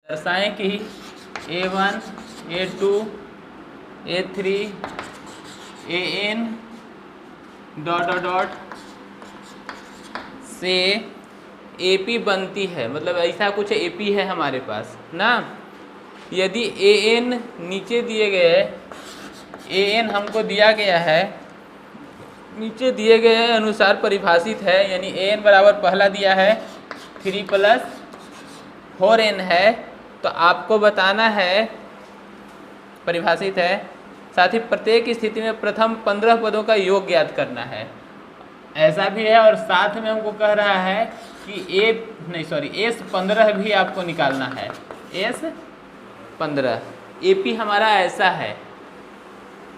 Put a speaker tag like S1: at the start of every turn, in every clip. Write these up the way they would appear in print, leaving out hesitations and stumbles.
S1: दर्शाएं कि A1 A2 A3 AN dot dot dot से AP बनती है, मतलब ऐसा कुछ AP है हमारे पास ना। यदि AN नीचे दिए गए AN हमको दिया गया है, नीचे दिए गए अनुसार परिभाषित है, यानी AN बराबर पहला दिया है 3 + 4N है, तो आपको बताना है, परिभाषित है, साथ ही प्रत्येक स्थिति में प्रथम 15 पदों का योग ज्ञात करना है। ऐसा भी है और साथ में हमको कह रहा है कि S15 भी आपको निकालना है। S15 AP हमारा ऐसा है,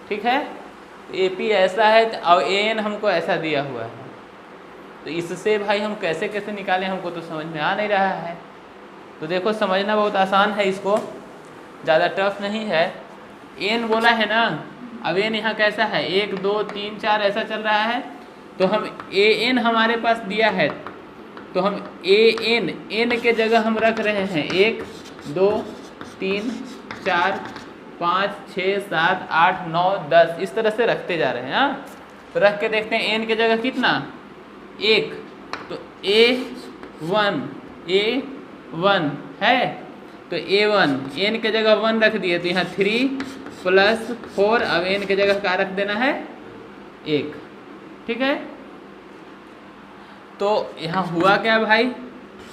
S1: ठीक है, AP ऐसा है और AN हमको ऐसा दिया हुआ है। तो इससे भाई हम कैसे कैसे निकालें, हमको तो समझ में आ नहीं रहा है। तो देखो समझना बहुत आसान है, इसको ज़्यादा टफ नहीं है। N बोला है ना, अब N यहाँ कैसा है 1 2 3 4 ऐसा चल रहा है, तो हम AN हमारे पास दिया है, तो हम N के जगह हम रख रहे हैं 1 2 3 4 5 6 7 8 9 10, इस तरह से रखते जा रहे हैं। हाँ, तो रख के देखते हैं N के जगह कितना 1, तो A1 है, तो A1 N के जगह 1 रख दिए, तो यहाँ 3 + 4, अब N के जगह क्या रख देना है 1, ठीक है। तो यहाँ हुआ क्या भाई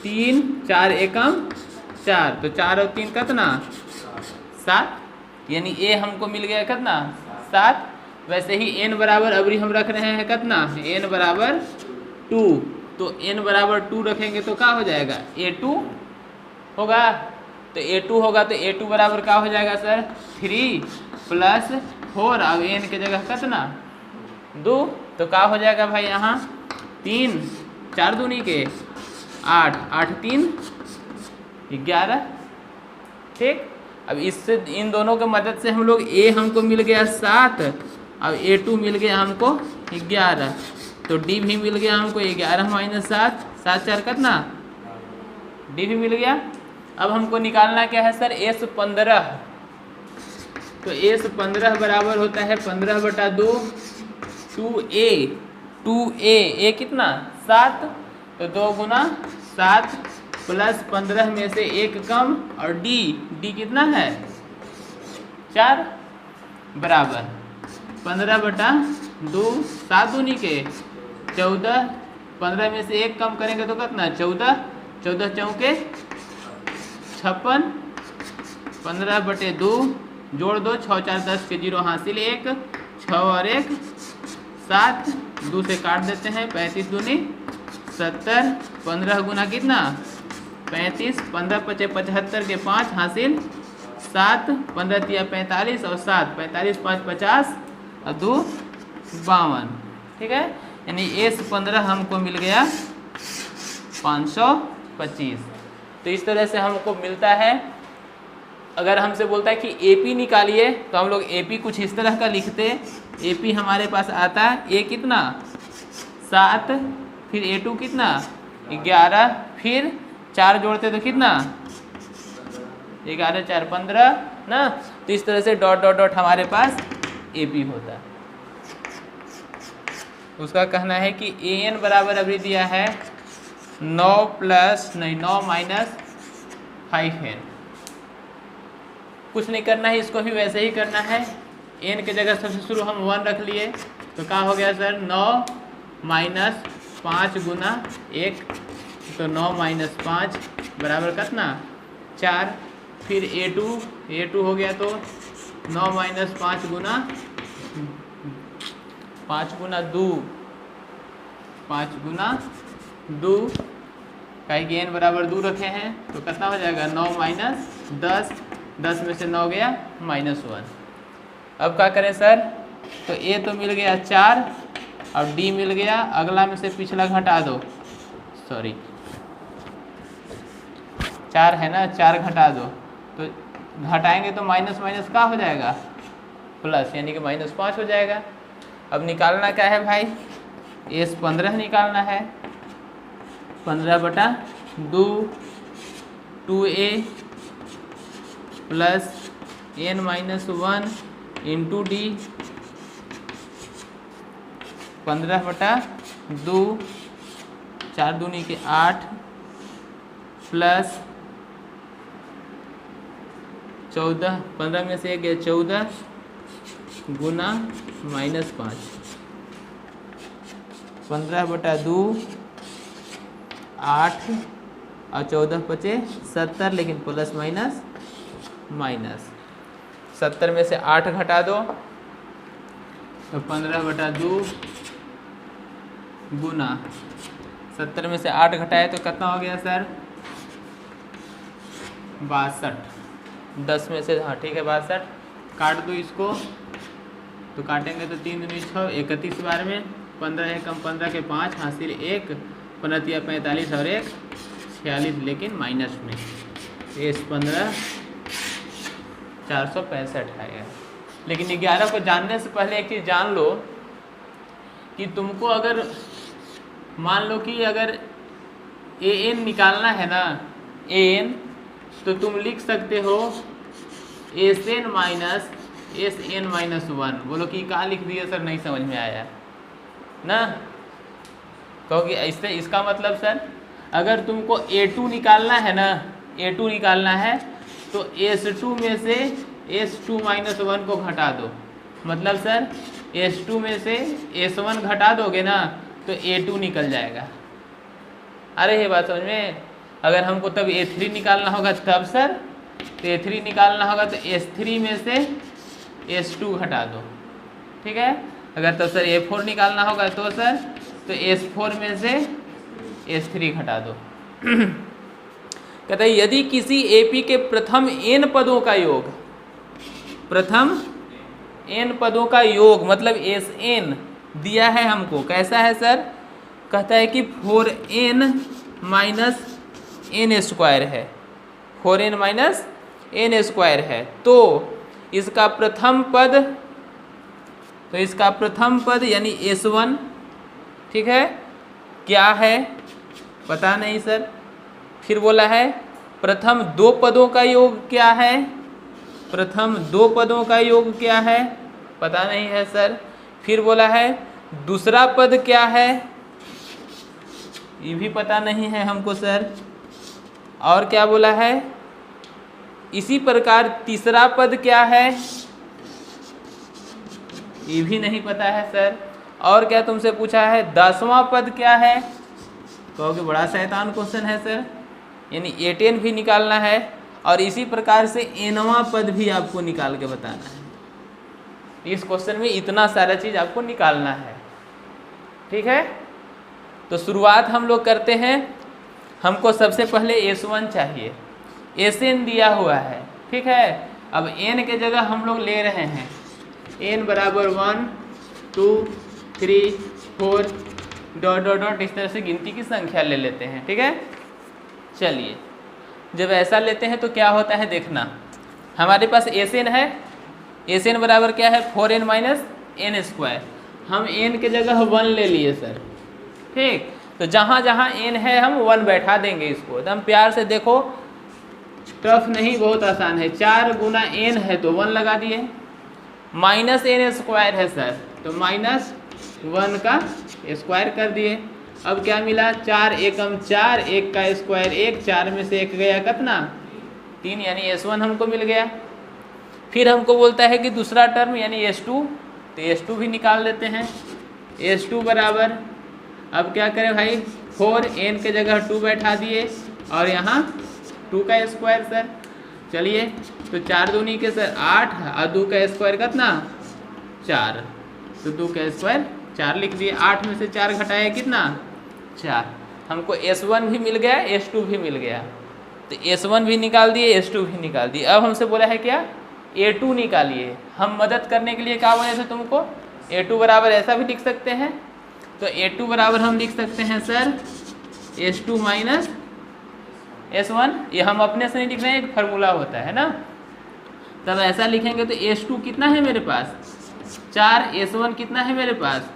S1: 3 4 एकम 4, तो 4 और 3 कितना 7, यानी A हमको मिल गया कितना 7। वैसे ही N बराबर अभी हम रख रहे हैं कितना N बराबर 2, तो N बराबर 2 रखेंगे तो क्या हो जाएगा A2 होगा, तो A2 होगा, तो A2 बराबर क्या हो जाएगा सर 3 + 4, अब N के जगह कितना 2, तो क्या हो जाएगा भाई यहाँ 3 4 दूनी के 8 8 3 11, ठीक। अब इससे इन दोनों के मदद से हम लोग A हमको मिल गया 7, अब A2 मिल गया हमको 11, तो D भी मिल गया हमको 11 - 7 7 4 कितना D भी मिल गया। अब हमको निकालना क्या है सर S15, तो S15 बराबर होता है 15/2 2A A कितना 7, तो 2 × 7 + 15 में से 1 कम, और D कितना है 4 बराबर 15/2 7 दूनी के 14, 15 में से 1 कम करेंगे तो कितना 14 14 चौके 56, 15/2 जोड़ दो 6 4 10 के 0 हासिल 1 6 और 1 7, 2 से काट देते हैं 35 दूनी 70, 15 गुना कितना 35, 15 × 5 = 75 के 5 हासिल 7, 15 × 3 = 45 और 7 45 5 50 और 2 52, ठीक है। यानी S15 हमको मिल गया 525। तो इस तरह से हमको मिलता है। अगर हमसे बोलता है कि AP निकालिए, तो हम लोग AP कुछ इस तरह का लिखते, AP हमारे पास आता है A कितना 7, फिर A2 कितना 11, फिर 4 जोड़ते तो कितना 11 4 15 ना। तो इस तरह से डॉट डॉट डॉट हमारे पास AP होता है। उसका कहना है कि AN बराबर अभी दिया है 9 - 5N। कुछ नहीं करना है, इसको भी वैसे ही करना है। N के जगह सबसे शुरू हम 1 रख लिए, तो क्या हो गया सर 9 - 5 गुना 1, तो 9 - 5 बराबर कितना 4, फिर A2 हो गया, तो 9 - 5 गुना 5 गुना 2 5 गुना 2, कहीं कि N बराबर 2 रखे हैं, तो कितना हो जाएगा 9 - 10, 10 में से 9 गया -1। अब क्या करें सर, तो A तो मिल गया 4 और D मिल गया, अगला में से पिछला घटा दो, सॉरी 4 है ना, 4 घटा दो, तो घटाएंगे तो माइनस माइनस क्या हो जाएगा प्लस, यानी कि -5 हो जाएगा। अब निकालना क्या है भाई S15 निकालना है, 15/2 2A plus n minus 1 into D 15/2 4 दूनी के 8 प्लस 14 15 में से 1 गया 14 गुना -5 15/2 8 और 14 बचे 70 लेकिन प्लस माइनस 70 में से 8 घटा दो तो 15/2 गुना 70 में से 8 घटाए तो कितना हो गया सर 62 10 में से हाँ ठीक है 62 काट दो इसको तो काटेंगे तो 3 दूनी 6 31 बार में 15 एकम 15 के 5 हासिल 1 15 45 और 1 46 लेकिन माइनस में 15 465 आएगा। लेकिन 11 को जानने से पहले एक चीज़ जान लो कि तुमको अगर मान लो कि अगर an निकालना है ना an तो तुम लिख सकते हो sn माइनस sn माइनस 1। बोलो कि क्या लिख दिया सर नहीं समझ में आया ना। क्योंकि इससे इसका मतलब सर अगर तुमको a2 निकालना है ना a2 निकालना है तो s2 में से s2 माइनस 1 को घटा दो। मतलब सर s2 में से s1 घटा दोगे ना तो a2 निकल जाएगा। अरे ये बात समझ में। अगर हमको तब a3 निकालना होगा तब सर तो a3 निकालना होगा तो s3 में से s2 घटा दो। ठीक है। अगर तो सर a4 निकालना होगा तो सर तो s4 में से s3 घटा दो। कहता है यदि किसी AP के प्रथम n पदों का योग प्रथम n पदों का योग मतलब Sn दिया है हमको कैसा है सर। कहता है कि 4n माइनस n स्क्वायर है 4n माइनस n स्क्वायर है तो इसका प्रथम पद यानी S1 ठीक है क्या है पता नहीं सर। फिर बोला है प्रथम 2 पदों का योग क्या है प्रथम 2 पदों का योग क्या है पता नहीं है सर। फिर बोला है दूसरा पद क्या है ये भी पता नहीं है हमको सर। और क्या बोला है इसी प्रकार तीसरा पद क्या है ये भी नहीं पता है सर। और क्या तुमसे पूछा है 10वां पद क्या है कहोगे बड़ा शैतान क्वेश्चन है सर। यानी 8n भी निकालना है और इसी प्रकार से nवां पद भी आपको निकाल के बताना है। इस क्वेश्चन में इतना सारा चीज़ आपको निकालना है। ठीक है तो शुरुआत हम लोग करते हैं। हमको सबसे पहले S1 चाहिए Sn दिया हुआ है ठीक है। अब n के जगह हम लोग ले रहे हैं n बराबर 1 2 3 4 डॉट डॉट डॉट इस तरह से गिनती की संख्या ले लेते हैं। ठीक है चलिए जब ऐसा लेते हैं तो क्या होता है देखना। हमारे पास Sn है Sn बराबर क्या है 4n माइनस n स्क्वायर। हम n के जगह 1 ले लिए सर ठीक। तो जहाँ जहाँ n है हम 1 बैठा देंगे इसको एकदम प्यार से देखो टफ नहीं बहुत आसान है। 4 गुना n है तो 1 लगा दिए माइनस n स्क्वायर है सर तो माइनस 1 का स्क्वायर कर दिए। अब क्या मिला 4 एकम 4 1 का स्क्वायर 1 4 में से 1 गया कितना 3 यानी S1 हमको मिल गया। फिर हमको बोलता है कि दूसरा टर्म यानी S2 तो S2 भी निकाल लेते हैं। S2 बराबर अब क्या करें भाई 4n के जगह 2 बैठा दिए और यहाँ 2 का स्क्वायर सर। चलिए तो 4 दूनी के सर 8 और 2 का स्क्वायर कितना 4 तो 2 का स्क्वायर 4 लिख दिए। 8 में से 4 घटाया कितना 4। हमको S1 भी मिल गया S2 भी मिल गया तो S1 भी निकाल दिए S2 भी निकाल दिए। अब हमसे बोला है क्या A2 निकालिए। हम मदद करने के लिए क्या बोले थे तुमको A2 बराबर ऐसा भी लिख सकते हैं। तो A2 बराबर हम लिख सकते हैं सर S2 माइनस S1। ये हम अपने से नहीं लिख रहे हैं एक फार्मूला होता है ना। तब ऐसा लिखेंगे तो S2 कितना है मेरे पास 4 S1 कितना है मेरे पास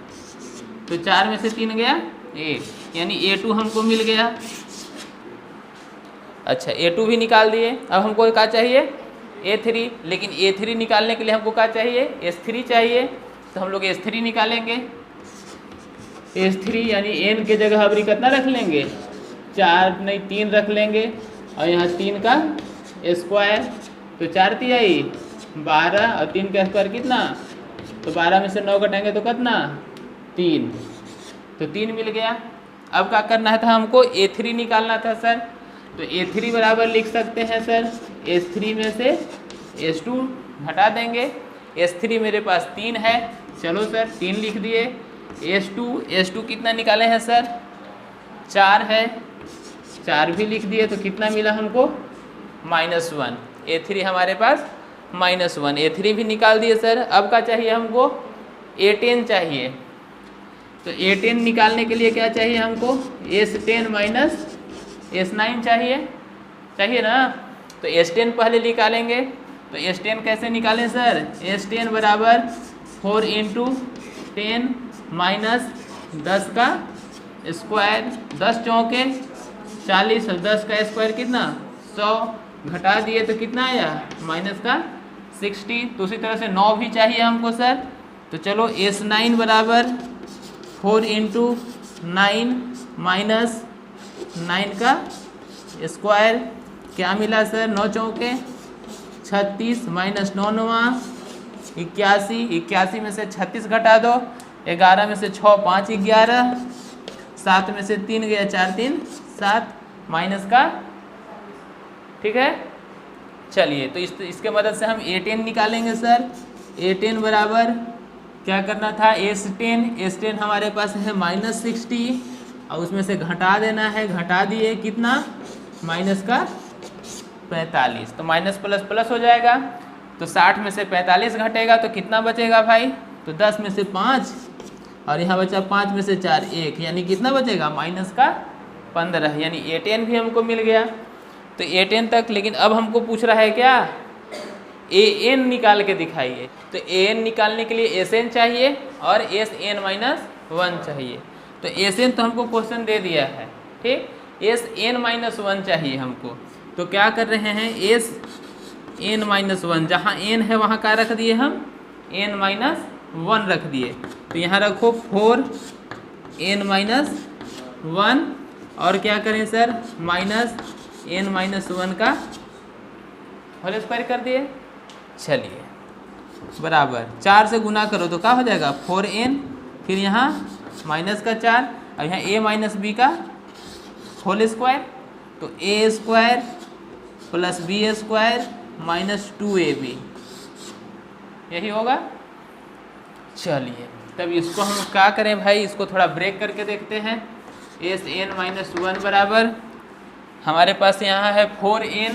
S1: तो 4 में से 3 गया 1 यानी A2 हमको मिल गया। अच्छा A2 भी निकाल दिए। अब हमको क्या चाहिए A3, लेकिन A3 निकालने के लिए हमको क्या चाहिए, S3 चाहिए। तो हम लोग S3 निकालेंगे। S3 यानी n के जगह अभी कितना रख लेंगे, 4 नहीं 3 रख लेंगे, और यहाँ 3 का स्क्वायर, तो 4 तिहाई 12 और 3 का स्क्वायर कितना, तो 12 में से 9 घटाएंगे तो कितना 3, तो 3 मिल गया। अब क्या करना था हमको, A3 निकालना था सर। तो A3 बराबर लिख सकते हैं सर, S3 में से S2 घटा देंगे। S3 मेरे पास 3 है, चलो सर 3 लिख दिए। S2 कितना निकाले हैं सर, 4 है, 4 भी लिख दिए। तो कितना मिला हमको, -1। A3 हमारे पास -1, A3 भी निकाल दिए सर। अब क्या चाहिए हमको, A10 चाहिए। तो A10 निकालने के लिए क्या चाहिए हमको, S10 माइनस S9 चाहिए ना। तो S10 पहले निकालेंगे। तो S10 कैसे निकालें सर, S10 बराबर 4 × 10 माइनस 10 का स्क्वायर, 10 चौके 40 और 10 का स्क्वायर कितना 100, घटा दिए तो कितना आया माइनस का 60। तो उसी तरह से 9 भी चाहिए हमको सर। तो चलो S9 बराबर 4 × 9 माइनस 9 का स्क्वायर, क्या मिला सर, 9 चौके 36 माइनस 9 9 81 में से 36 घटा दो, 11 में से 6 5 11, 7 में से 3 गया 4 3 7 माइनस का, ठीक है। चलिए तो इसके मदद से हम A10 निकालेंगे सर। A10 बराबर क्या करना था, S10 हमारे पास है -60 और उसमें से घटा देना है, घटा दिए कितना माइनस का 45, तो माइनस प्लस प्लस हो जाएगा। तो 60 में से 45 घटेगा तो कितना बचेगा भाई, तो 10 में से 5 और यहाँ बचा 5 में से 4 1, यानी कितना बचेगा माइनस का 15, यानी A10 भी हमको मिल गया। तो A10 तक, लेकिन अब हमको पूछ रहा है क्या, AN निकाल के दिखाइए। तो AN निकालने के लिए SN चाहिए और SN-1 चाहिए। तो SN तो हमको क्वेश्चन दे दिया है, ठीक, SN-1 चाहिए हमको। तो क्या कर रहे हैं, SN-1, जहाँ n है वहाँ क्या रख दिए हम, n-1 रख दिए। तो यहाँ रखो 4n-1 और क्या करें सर, -n-1 का होल स्क्वायर कर दिए। चलिए बराबर 4 से गुना करो तो क्या हो जाएगा 4n, फिर यहाँ माइनस का 4 और यहाँ a माइनस बी का होल स्क्वायर, तो a square plus b square minus 2ab, यही होगा। चलिए तब इसको हम क्या करें भाई, इसको थोड़ा ब्रेक करके देखते हैं। SN-1 बराबर हमारे पास यहाँ है 4n,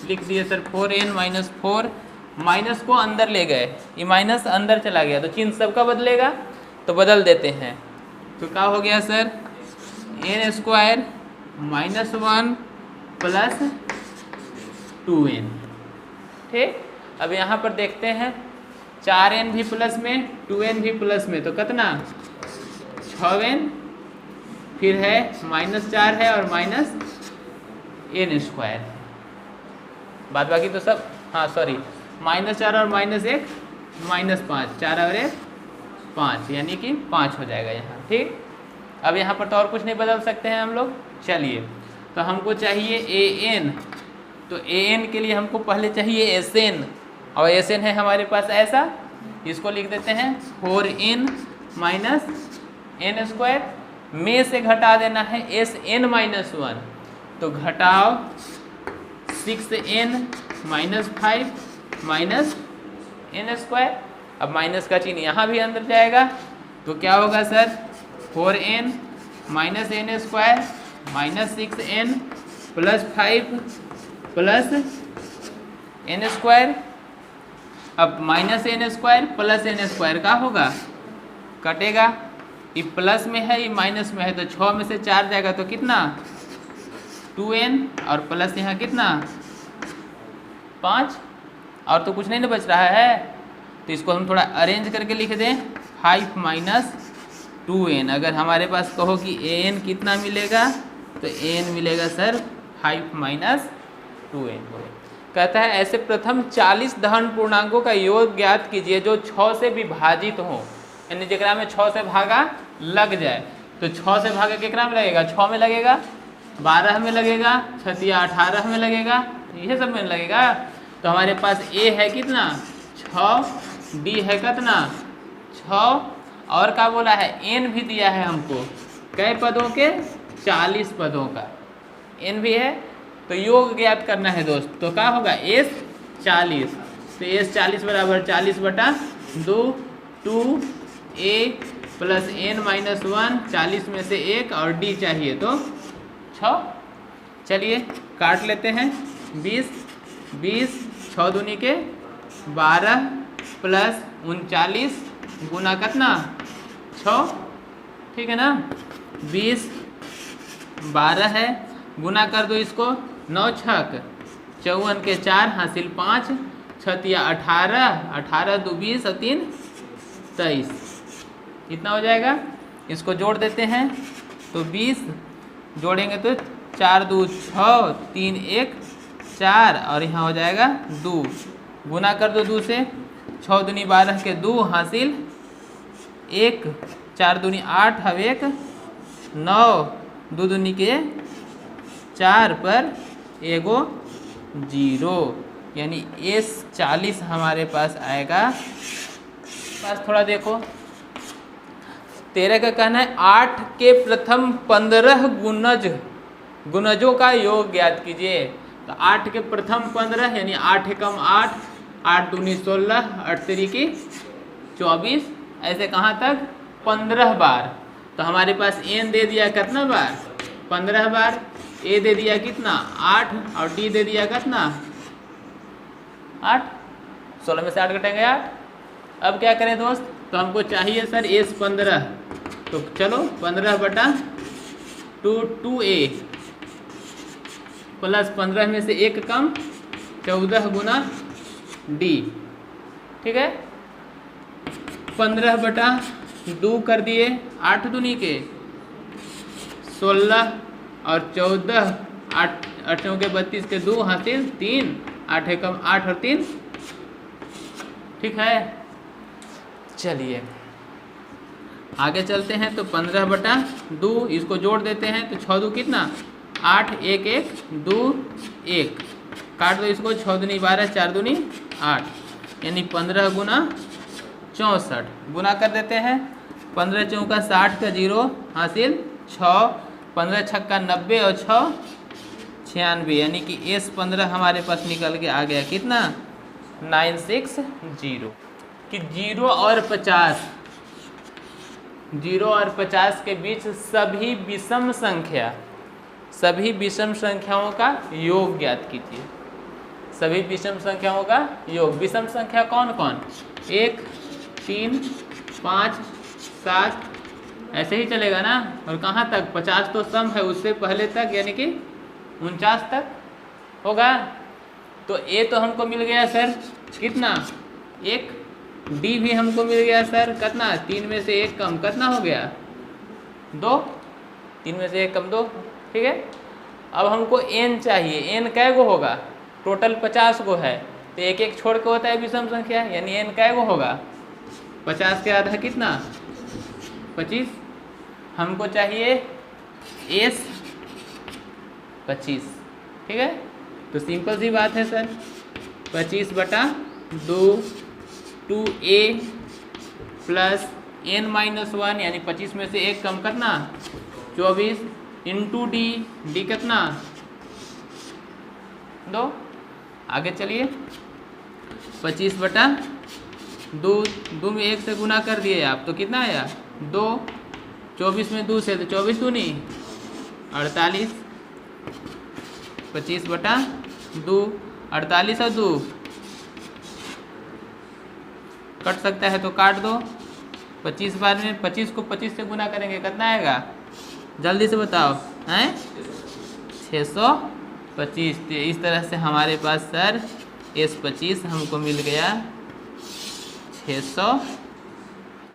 S1: लिख दिए सर 4n-4, माइनस को अंदर ले गए, ये माइनस अंदर चला गया तो चिन्ह सबका बदलेगा, तो बदल देते हैं। तो क्या हो गया sir, n square -1 plus 2n, ठीक। अब यहाँ पर देखते हैं 4n भी प्लस में 2n भी प्लस में, तो कितना 6n, फिर है -4 है और माइनस n स्क्वायर, बाद बाकी तो सब, हाँ सॉरी, -4 और -1 -5, 4 और 1 5, यानी कि 5 हो जाएगा यहाँ, ठीक। अब यहाँ पर तो और कुछ नहीं बदल सकते हैं हम लोग। चलिए तो हमको चाहिए an, तो an के लिए हमको पहले चाहिए SN, और SN है हमारे पास ऐसा, इसको लिख देते हैं 4n माइनस n स्क्वायर, में से घटा देना है SN-1, तो घटाओ 6n minus 5 minus n square. अब माइनस का चिन्ह यहाँ भी अंदर जाएगा, तो क्या होगा sir 4n minus n square minus 6n plus 5 plus n square. अब minus n square plus n square का होगा, कटेगा, ये प्लस में है ये माइनस में है, तो 6 में से 4 जाएगा तो कितना 2n और प्लस यहाँ कितना 5, और तो कुछ नहीं ना बच रहा है। तो इसको हम थोड़ा अरेंज करके लिख दें 5 माइनस 2n। अगर हमारे पास कहो कि an कितना मिलेगा, तो an मिलेगा सर 5 माइनस 2n। कहता है ऐसे प्रथम 40 धन पूर्णांकों का योग ज्ञात कीजिए जो 6 से विभाजित हो, यानी जकरा में 6 से भागा लग जाए। तो 6 से भागा केकरा में लगेगा, 6 में लगेगा, 12 में लगेगा, 6 या 18 में लगेगा, यह सब में लगेगा। तो हमारे पास ए है कितना 6, डी है कितना 6, और क्या बोला है एन भी दिया है हमको, कई पदों के 40 पदों का एन भी है। तो योग ज्ञात करना है दोस्त, तो क्या होगा एस 40, तो एस 40 बराबर 40/2 2a प्लस n माइनस 1, 40 में से 1 और d चाहिए तो 6। चलिए काट लेते हैं, 20 6 दूनी के 12 प्लस 39 गुना कितना 6, ठीक है ना। 20 12 है, गुना कर दो इसको, 9 छक 54 के 4 हासिल 5, 6 या 18, 18 2 20 और 3 23, इतना हो जाएगा। इसको जोड़ देते हैं तो 20 जोड़ेंगे तो 4 2 6 3 1 4 और यहाँ हो जाएगा 2, गुना कर दो 2 से, 6 दूनी 12 के 2 हासिल 1, 4 दूनी 8 अब 1 9, 2 दूनी के 4 पर एगो 0, यानी एस 40 हमारे पास आएगा। पास थोड़ा देखो, 13 का कहना है 8 के प्रथम 15 गुणजों का योग ज्ञात कीजिए। तो 8 के प्रथम 15 यानी 8 एकम 8, 8 दूनी 16, 8 तिरिकी 24, ऐसे कहाँ तक 15 बार। तो हमारे पास एन दे दिया कितना बार 15 बार, ए दे दिया कितना 8 और डी दे दिया कितना 8, 16 में से 8 घटेंगे 8। अब क्या करें दोस्त, तो हमको चाहिए सर एस 15, तो चलो 15/2 2a प्लस 15 में से 1 कम 14 गुना डी, ठीक है। 15/2 कर दिए, 8 दूनी के 16 और 14, 8 8 के 32 के 2 हासिल 3, 8 एकम 8 और 3, ठीक है। चलिए आगे चलते हैं, तो 15/2 इसको जोड़ देते हैं तो 6 2 कितना 8 1 1 2 1, काट दो इसको, 6 दूनी 12 4 दूनी 8, यानी 15 गुना 64, गुना कर देते हैं, 15 चौका 60 का 0 हासिल 6, 15 छक्का 90 और 6 96, यानी कि एस 15 हमारे पास निकल के आ गया कितना 960, कि 0 और 50 के बीच सभी विषम संख्याओं का योग ज्ञात कीजिए। सभी विषम संख्याओं का योग, विषम संख्या कौन कौन 1 3 5 7, ऐसे ही चलेगा ना। और कहाँ तक 50 तो सम है, उससे पहले तक यानी कि 49 तक होगा। तो ए तो हमको मिल गया सर कितना 1, डी भी हमको मिल गया सर कितना 3 में से 1 कम कितना हो गया 2, 3 में से 1 कम 2, ठीक है। अब हमको एन चाहिए, एन कै गो होगा, टोटल 50 गो है, तो 1 1 छोड़ के होता है विषम संख्या, यानी एन कै गो होगा 50 के आधा कितना 25, हमको चाहिए एस 25, ठीक है। तो सिंपल सी बात है sir, 25/2 2a plus n minus 1 यानी 25 में से 1 कम करना 24 इंटू डी, डी कितना 2। आगे चलिए 25/2 में 1 से गुना कर दिए आप तो कितना आया 2, 24 में 2 से तो 24 दूनी 48, 25/2 48 और 2 कट सकता है तो काट दो, 25 बार में 25 को 25 से गुना करेंगे कितना आएगा जल्दी से बताओ हैं 625। तो इस तरह से हमारे पास सर S25 हमको मिल गया 625।